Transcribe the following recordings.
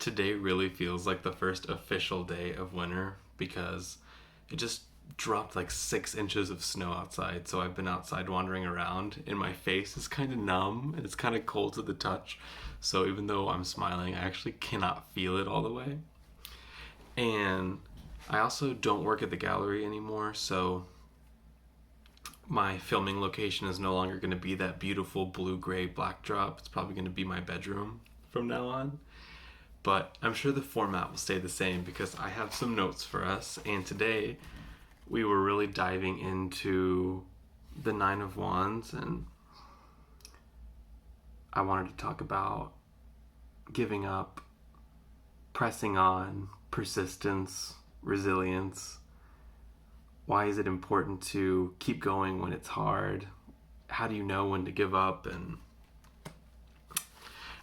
Today really feels like the first official day of winter because it just dropped like 6 inches of snow outside. So I've been outside wandering around and my face is kind of numb and it's kind of cold to the touch. So even though I'm smiling, I actually cannot feel it all the way. And I also don't work at the gallery anymore. So my filming location is no longer going to be that beautiful blue-gray backdrop. It's probably going to be my bedroom from now on. But I'm sure the format will stay the same because I have some notes for us. And today we were really diving into the Nine of Wands, and I wanted to talk about giving up, pressing on, persistence, resilience. Why is it important to keep going when it's hard? How do you know when to give up? And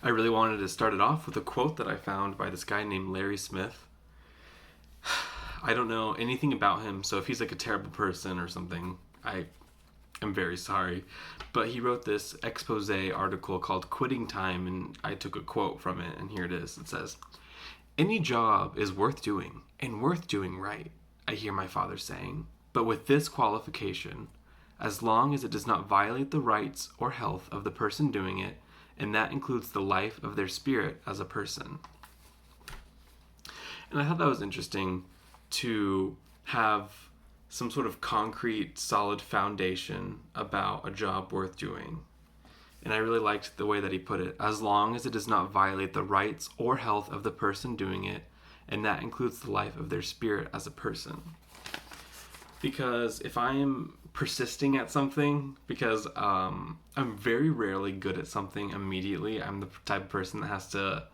I really wanted to start it off with a quote that I found by this guy named Larry Smith. I don't know anything about him, so if he's like a terrible person or something, I am very sorry. But he wrote this expose article called Quitting Time, and I took a quote from it, and here it is. It says, "Any job is worth doing, and worth doing right, I hear my father saying, but with this qualification, as long as it does not violate the rights or health of the person doing it, and that includes the life of their spirit as a person." And I thought that was interesting to have some sort of concrete, solid foundation about a job worth doing. And I really liked the way that he put it, as long as it does not violate the rights or health of the person doing it, and that includes the life of their spirit as a person. Because if I am persisting at something, because I'm very rarely good at something immediately. I'm the type of person that has to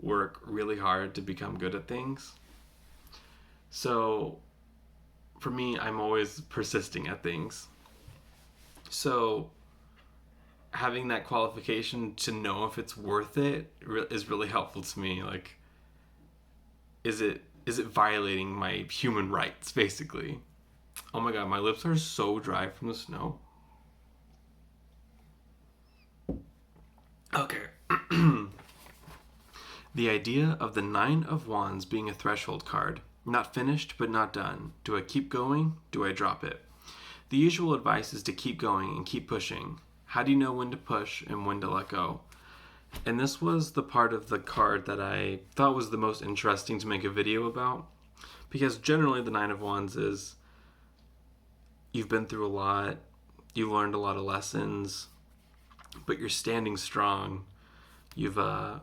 work really hard to become good at things. So for me, I'm always persisting at things. So having that qualification to know if it's worth it is really helpful to me. Like, is it violating my human rights, basically? Oh my god, my lips are so dry from the snow. Okay. The idea of the Nine of Wands being a threshold card. Not finished, but not done. Do I keep going? Do I drop it? The usual advice is to keep going and keep pushing. How do you know when to push and when to let go? And this was the part of the card that I thought was the most interesting to make a video about. Because generally the Nine of Wands is, you've been through a lot, you learned a lot of lessons, but you're standing strong. You're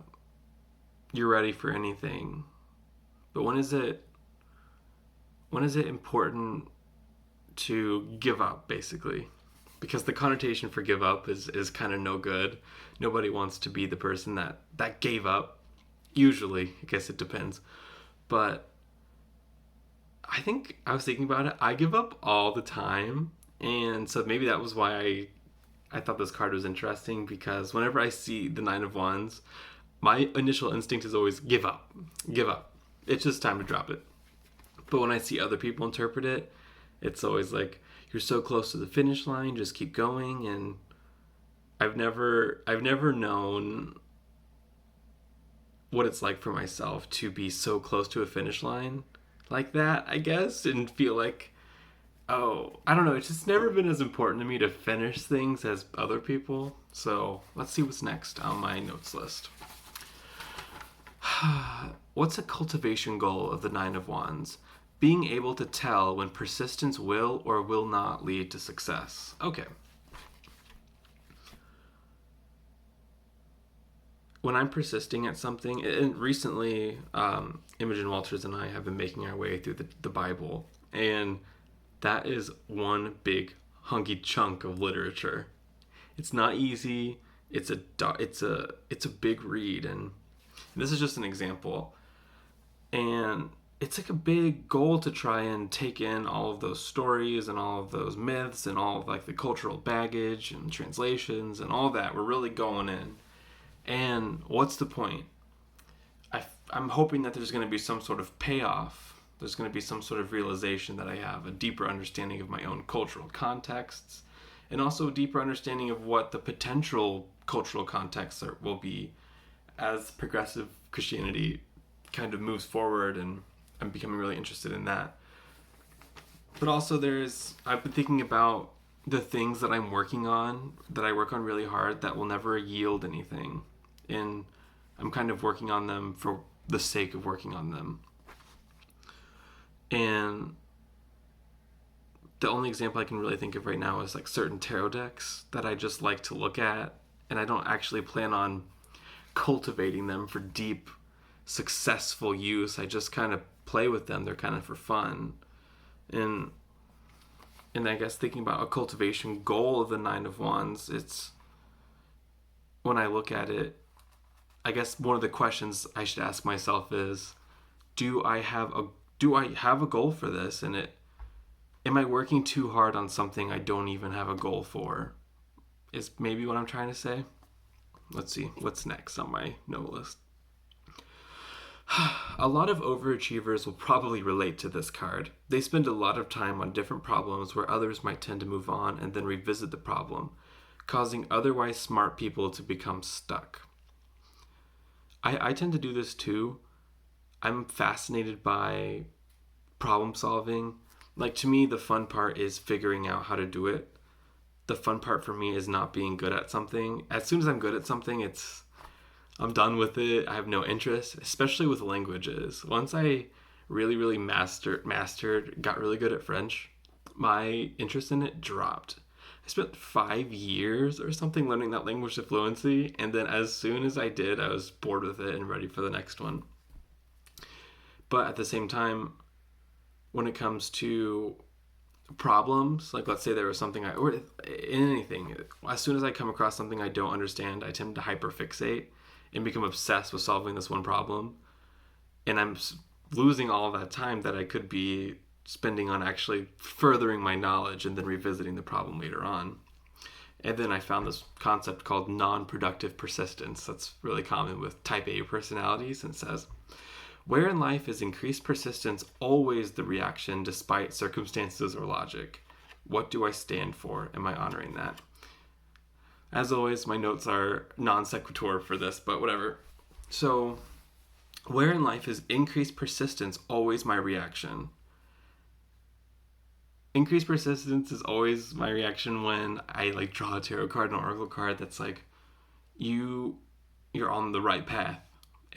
ready for anything. But when is it important to give up, basically? Because the connotation for give up is kind of no good. Nobody wants to be the person that gave up. Usually, I guess it depends. But I think I was thinking about it. I give up all the time. And so maybe that was why I thought this card was interesting, because whenever I see the Nine of Wands, my initial instinct is always give up. Give up. It's just time to drop it. But when I see other people interpret it, it's always like, you're so close to the finish line, just keep going. And I've never known what it's like for myself to be so close to a finish line like that, I guess, and feel like, oh, I don't know, it's just never been as important to me to finish things as other people. So let's see what's next on my notes list. What's a cultivation goal of the Nine of Wands? Being able to tell when persistence will or will not lead to success. Okay. When I'm persisting at something, and recently Imogen Walters and I have been making our way through the Bible, and that is one big hunky chunk of literature. It's not easy. It's a big read, and this is just an example. And it's like a big goal to try and take in all of those stories and all of those myths and all of like the cultural baggage and translations and all that. We're really going in. And what's the point? I'm hoping that there's going to be some sort of payoff. There's going to be some sort of realization that I have a deeper understanding of my own cultural contexts, and also a deeper understanding of what the potential cultural contexts will be as progressive Christianity kind of moves forward, and I'm becoming really interested in that. But also I've been thinking about the things that I'm working on, that I work on really hard, that will never yield anything. And I'm kind of working on them for the sake of working on them. And the only example I can really think of right now is like certain tarot decks that I just like to look at, and I don't actually plan on cultivating them for deep, successful use. I just kind of play with them. They're kind of for fun. And I guess thinking about a cultivation goal of the Nine of Wands, it's, when I look at it, I guess one of the questions I should ask myself is, do I have a goal for this? And am I working too hard on something I don't even have a goal for? Is maybe what I'm trying to say. Let's see, what's next on my note list? A lot of overachievers will probably relate to this card. They spend a lot of time on different problems where others might tend to move on and then revisit the problem, causing otherwise smart people to become stuck. I tend to do this too. I'm fascinated by problem solving. Like, to me, the fun part is figuring out how to do it. The fun part for me is not being good at something. As soon as I'm good at something, I'm done with it. I have no interest, especially with languages. Once I really, really mastered, got really good at French, my interest in it dropped. I spent 5 years or something learning that language to fluency, and then as soon as I did, I was bored with it and ready for the next one. But at the same time, when it comes to problems, like let's say there was something or in anything, as soon as I come across something I don't understand, I tend to hyperfixate and become obsessed with solving this one problem, and I'm losing all of that time that I could be spending on actually furthering my knowledge and then revisiting the problem later on. And then I found this concept called non-productive persistence that's really common with type A personalities, and says, where in life is increased persistence always the reaction despite circumstances or logic? What do I stand for? Am I honoring that? As always, my notes are non sequitur for this, but whatever. So, where in life is increased persistence always my reaction? Increased persistence is always my reaction when I like draw a tarot card, an oracle card that's like, you're on the right path.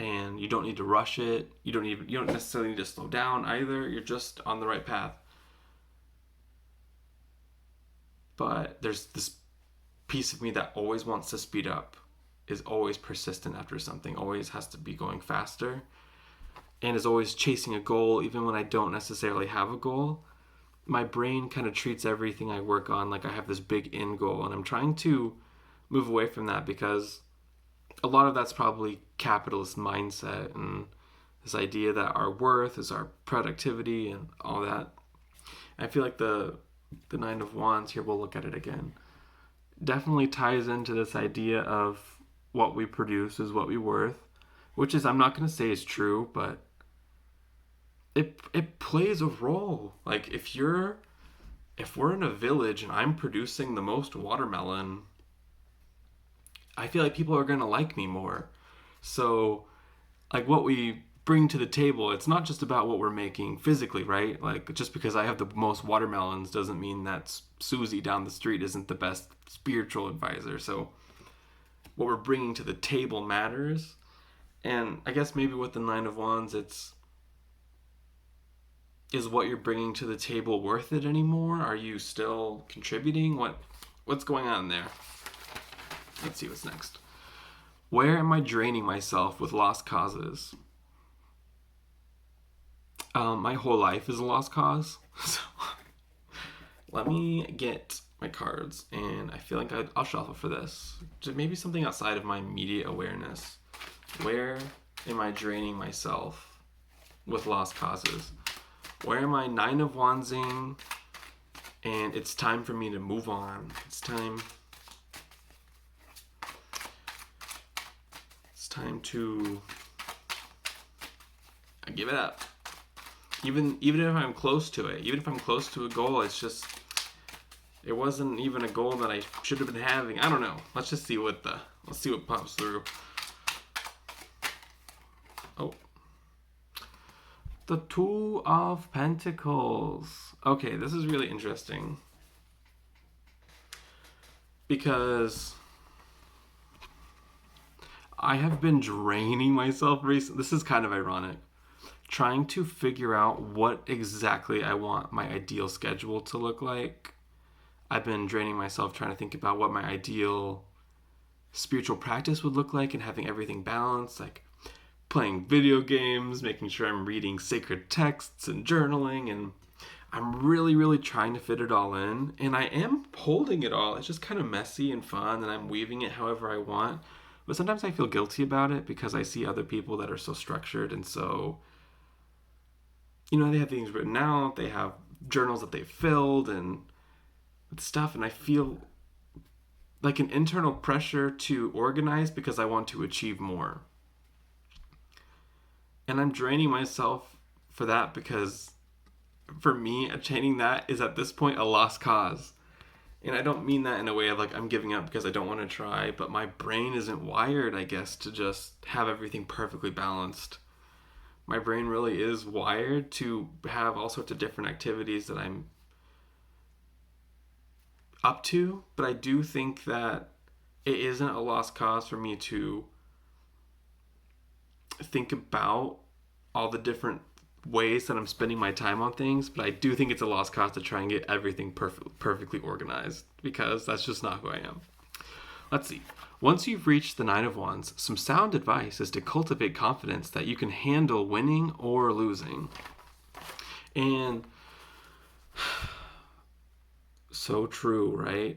And you don't need to rush it. You don't necessarily need to slow down either. You're just on the right path. But there's this piece of me that always wants to speed up, is always persistent after something, always has to be going faster, and is always chasing a goal even when I don't necessarily have a goal. My brain kind of treats everything I work on like I have this big end goal, and I'm trying to move away from that, because a lot of that's probably capitalist mindset and this idea that our worth is our productivity and all that. I feel like the Nine of Wands here, we'll look at it again, definitely ties into this idea of what we produce is what we worth, which is, I'm not going to say is true, but it plays a role. Like, if we're in a village and I'm producing the most watermelon, I feel like people are going to like me more. So, like, what we bring to the table, it's not just about what we're making physically, right? Like, just because I have the most watermelons doesn't mean that Susie down the street isn't the best spiritual advisor. So, what we're bringing to the table matters. And I guess maybe with the Nine of Wands, is what you're bringing to the table worth it anymore? Are you still contributing? What's going on there? Let's see what's next. Where am I draining myself with lost causes? My whole life is a lost cause. So let me get my cards, and I feel like I'll shuffle for this. Just maybe something outside of my immediate awareness. Where am I draining myself with lost causes? Where am I Nine of Wandsing? And it's time for me to move on. It's time to give it up. Even if I'm close to it, even if I'm close to a goal, it wasn't even a goal that I should have been having. I don't know. Let's see what pops through. The Two of Pentacles. Okay, this is really interesting. Because I have been draining myself recently. This is kind of ironic. Trying to figure out what exactly I want my ideal schedule to look like. I've been draining myself trying to think about what my ideal spiritual practice would look like and having everything balanced, like playing video games, making sure I'm reading sacred texts and journaling, and I'm really, really trying to fit it all in. And I am holding it all. It's just kind of messy and fun, and I'm weaving it however I want. But sometimes I feel guilty about it because I see other people that are so structured and so, they have things written out, they have journals that they've filled and stuff, and I feel like an internal pressure to organize because I want to achieve more. And I'm draining myself for that because for me, attaining that is at this point a lost cause. And I don't mean that in a way of like I'm giving up because I don't want to try, but my brain isn't wired, I guess, to just have everything perfectly balanced. My brain really is wired to have all sorts of different activities that I'm up to, but I do think that it isn't a lost cause for me to think about all the different ways that I'm spending my time on things, but I do think it's a lost cause to try and get everything perfectly organized because that's just not who I am. Let's see. Once you've reached the Nine of Wands, some sound advice is to cultivate confidence that you can handle winning or losing. And so true, right?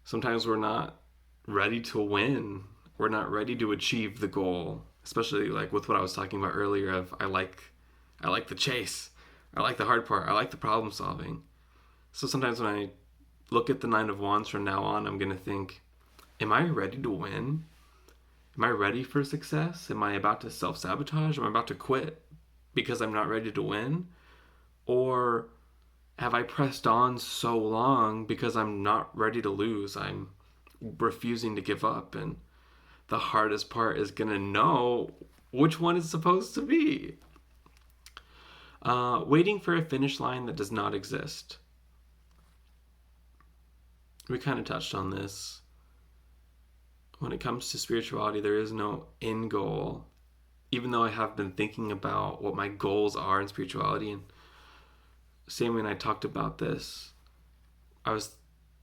Sometimes we're not ready to win. We're not ready to achieve the goal, especially like with what I was talking about earlier of I like the chase. I like the hard part. I like the problem solving. So sometimes when I look at the Nine of Wands from now on, I'm going to think, am I ready to win? Am I ready for success? Am I about to self-sabotage? Am I about to quit because I'm not ready to win? Or have I pressed on so long because I'm not ready to lose? I'm refusing to give up. And the hardest part is going to know which one it's supposed to be. Waiting for a finish line that does not exist. We kind of touched on this. When it comes to spirituality, there is no end goal. Even though I have been thinking about what my goals are in spirituality, and same when I talked about this, I was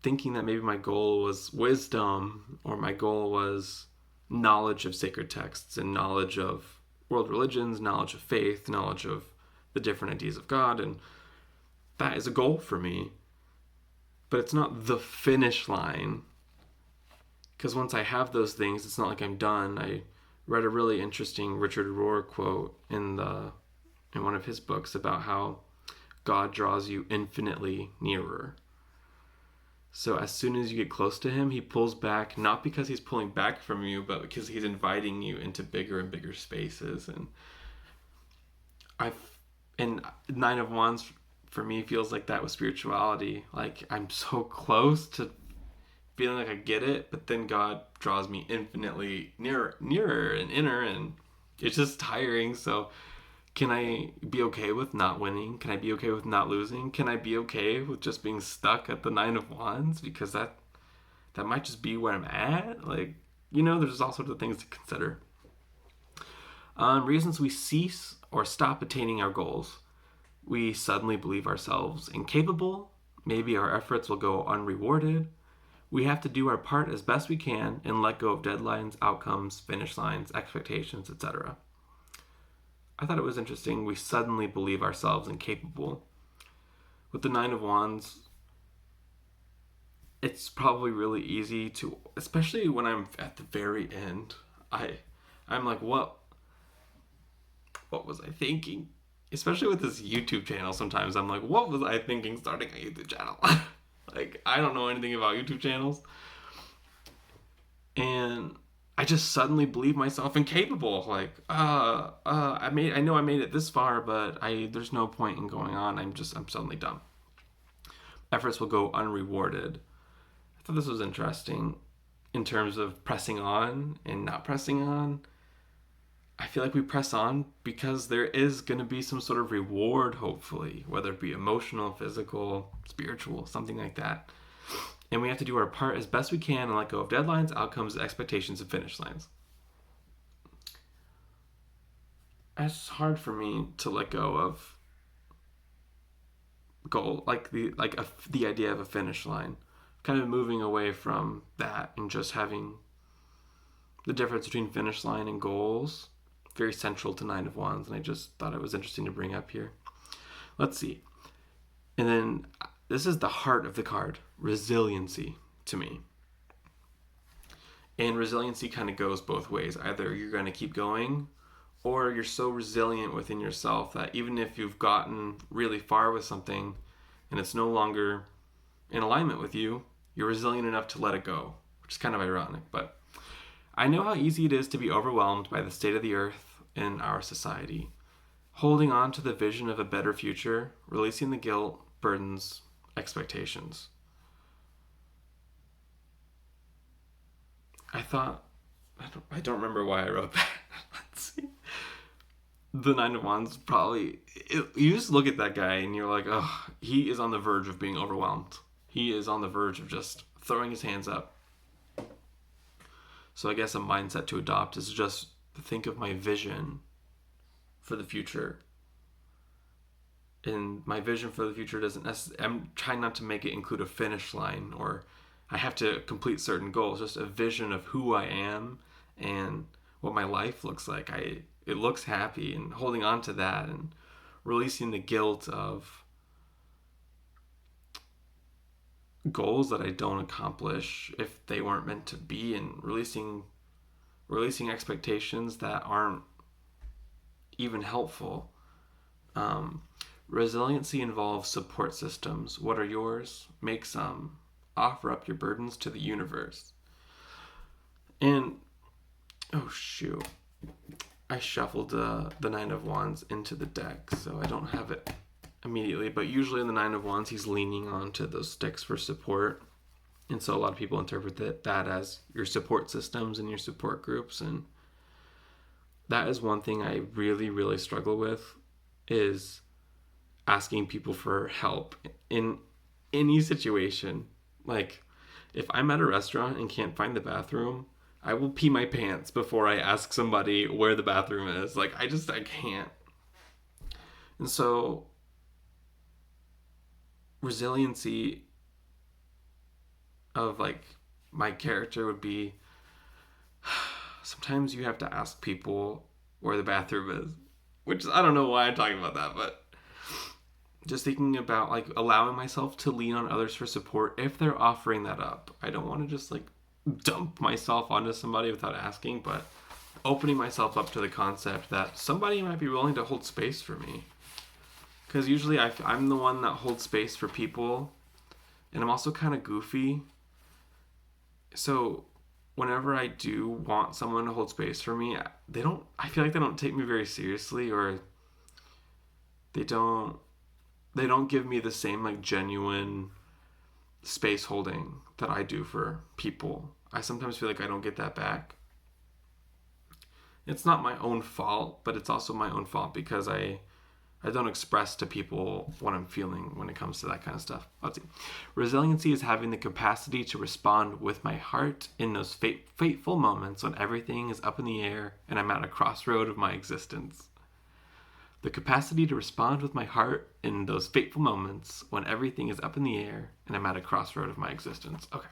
thinking that maybe my goal was wisdom, or my goal was knowledge of sacred texts and knowledge of world religions, knowledge of faith, knowledge of the different ideas of God, and that is a goal for me. But it's not the finish line. Because once I have those things, it's not like I'm done. I read a really interesting Richard Rohr quote in one of his books about how God draws you infinitely nearer. So as soon as you get close to him, he pulls back, not because he's pulling back from you, but because he's inviting you into bigger and bigger spaces. And Nine of Wands for me feels like that with spirituality. Like I'm so close to feeling like I get it, but then God draws me infinitely nearer and inner, and it's just tiring. So can I be okay with not winning? Can I be okay with not losing? Can I be okay with just being stuck at the Nine of Wands? Because that might just be where I'm at. Like, there's all sorts of things to consider. Reasons we cease or stop attaining our goals. We suddenly believe ourselves incapable. Maybe our efforts will go unrewarded. We have to do our part as best we can and let go of deadlines, outcomes, finish lines, expectations, etc. I thought it was interesting. We suddenly believe ourselves incapable. With the Nine of Wands, it's probably really easy to, especially when I'm at the very end, I'm like, what was I thinking? Especially with this YouTube channel, sometimes I'm like, what was I thinking starting a YouTube channel? Like, I don't know anything about YouTube channels. And I just suddenly believe myself incapable. Like, I know I made it this far, but there's no point in going on. I'm suddenly done. Efforts will go unrewarded. I thought this was interesting in terms of pressing on and not pressing on. I feel like we press on because there is going to be some sort of reward, hopefully, whether it be emotional, physical, spiritual, something like that. And we have to do our part as best we can and let go of deadlines, outcomes, expectations, and finish lines. It's hard for me to let go of goal, the idea of a finish line. Kind of moving away from that and just having the difference between finish line and goals very central to Nine of Wands, and I just thought it was interesting to bring up here. Let's see. And then this is the heart of the card, resiliency to me. And resiliency kind of goes both ways. Either you're going to keep going, or you're so resilient within yourself that even if you've gotten really far with something and it's no longer in alignment with you, you're resilient enough to let it go, which is kind of ironic. But I know how easy it is to be overwhelmed by the state of the earth in our society. Holding on to the vision of a better future, releasing the guilt, burdens, expectations. I don't remember why I wrote that. Let's see. The Nine of Wands you just look at that guy and you're like, oh, he is on the verge of being overwhelmed. He is on the verge of just throwing his hands up. So I guess a mindset to adopt is just to think of my vision for the future. And my vision for the future doesn't necessarily, I'm trying not to make it include a finish line or I have to complete certain goals. Just a vision of who I am and what my life looks like. It looks happy, and holding on to that and releasing the guilt of goals that I don't accomplish if they weren't meant to be, and releasing expectations that aren't even helpful. Resiliency involves support systems. What are yours? Make some. Offer up your burdens to the universe. And oh shoot, I shuffled the Nine of Wands into the deck, so I don't have it immediately, but usually in the Nine of Wands he's leaning onto those sticks for support, and so a lot of people interpret that as your support systems and your support groups, and that is one thing I really, really struggle with, is asking people for help in any situation. Like, if I'm at a restaurant and can't find the bathroom, I will pee my pants before I ask somebody where the bathroom is. Like, I can't. And so resiliency of like my character would be, sometimes you have to ask people where the bathroom is, which I don't know why I'm talking about that, but just thinking about like allowing myself to lean on others for support if they're offering that up. I don't want to just like dump myself onto somebody without asking, but opening myself up to the concept that somebody might be willing to hold space for me. Because usually I'm the one that holds space for people, and I'm also kind of goofy. So whenever I do want someone to hold space for me, I feel like they don't take me very seriously, or they don't give me the same like genuine space holding that I do for people. I sometimes feel like I don't get that back. It's not my own fault, but it's also my own fault because I don't express to people what I'm feeling when it comes to that kind of stuff. Let's see. Resiliency is having the capacity to respond with my heart in those fateful moments when everything is up in the air and I'm at a crossroad of my existence. The capacity to respond with my heart in those fateful moments when everything is up in the air and I'm at a crossroad of my existence. Okay.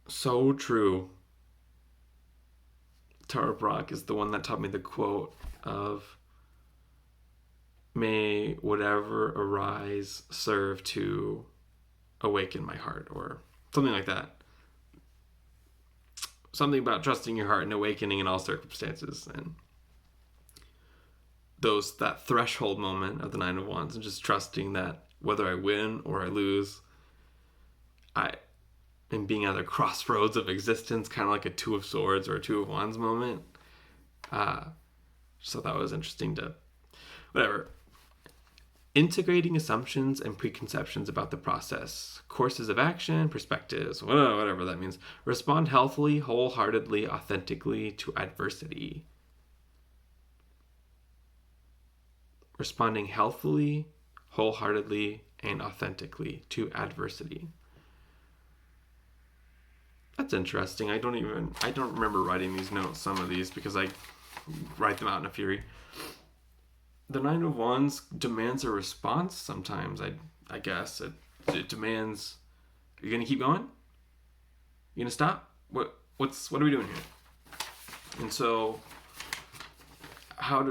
So true. Tara Brach is the one that taught me the quote of, may whatever arise serve to awaken my heart, or something like that. Something about trusting your heart and awakening in all circumstances, and that threshold moment of the Nine of Wands, and just trusting that whether I win or I lose, I am being at the crossroads of existence, kind of like a Two of Swords or a Two of Wands moment. So that was interesting to, whatever. integrating assumptions and preconceptions about the process, courses of action, perspectives, whatever that means. Respond healthily, wholeheartedly, authentically to adversity. Responding healthily, wholeheartedly, and authentically to adversity. That's interesting. I don't remember writing these notes, some of these, because I write them out in a fury. The Nine of Wands demands a response sometimes, I guess. It demands, are you going to keep going? You going to stop? What are we doing here? And so, how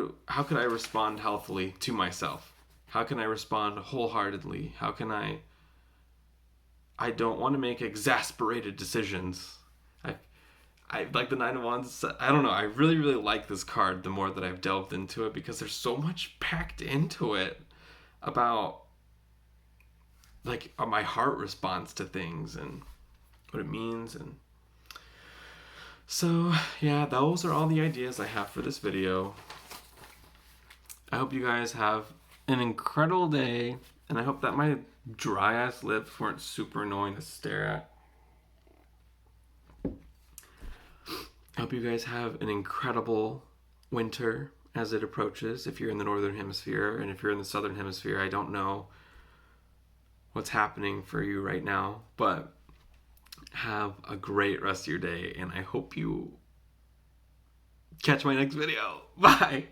could I respond healthily to myself? How can I respond wholeheartedly? How can I don't want to make exasperated decisions. I like the Nine of Wands. I don't know. I really, really like this card the more that I've delved into it, because there's so much packed into it about like my heart response to things and what it means. And so, yeah, those are all the ideas I have for this video. I hope you guys have an incredible day, and I hope that my dry ass lips weren't super annoying to stare at. I hope you guys have an incredible winter as it approaches, if you're in the northern hemisphere. And if you're in the southern hemisphere, I don't know what's happening for you right now, but have a great rest of your day, and I hope you catch my next video. Bye.